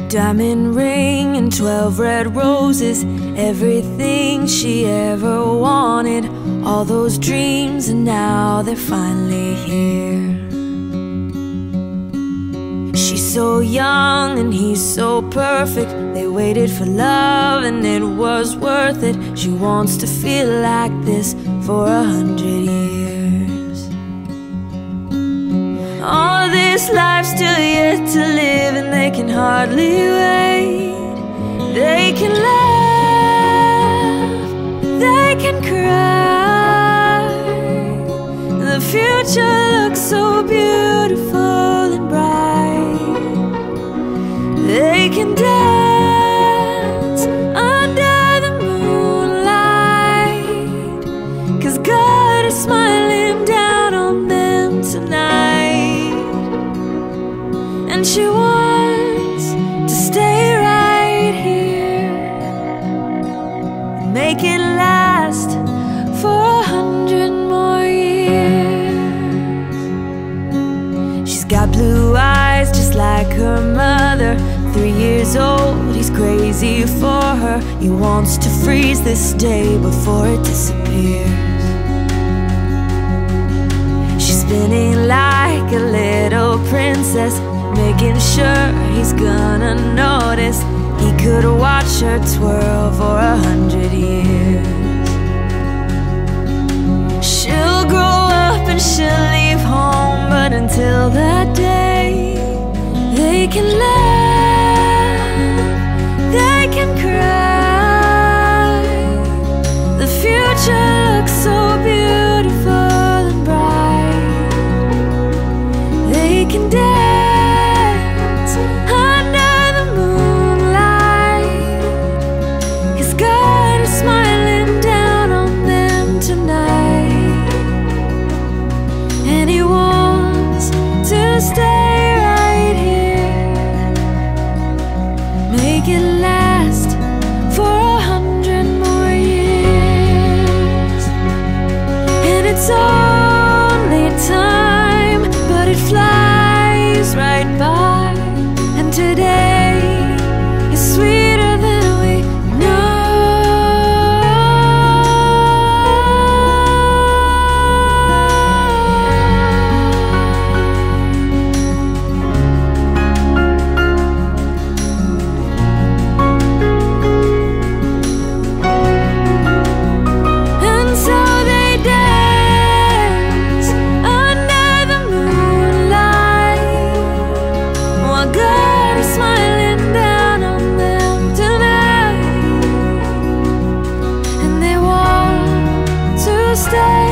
Diamond ring and 12 red roses, everything she ever wanted. All those dreams and now they're finally here. She's so young and he's so perfect. They waited for love and it was worth it. She wants to feel like this for 100 years. All this life's still yet to live, and they can hardly wait. They can laugh, they can cry. The future looks so beautiful and bright. They can dance under the moonlight, 'cause God is smiling down on them tonight. And she wants to stay right here and make it last for 100 more years. She's got blue eyes just like her mother. 3 years old, he's crazy for her. He wants to freeze this day before it disappears. She's spinning like a little princess, making sure he's gonna notice. He could watch her twirl for 100 years. She'll grow up and she'll leave home, but until that day, they can laugh, they can cry. The future looks so beautiful and bright. They can dance under the moonlight, 'cause God is smiling down on them tonight. And He wants to stay right here, make it last for 100 more years. And it's only time, but it flies right by. And today is sweeter than we know. And so they dance under the moonlight, while God is smiling down on them tonight. And they want to stay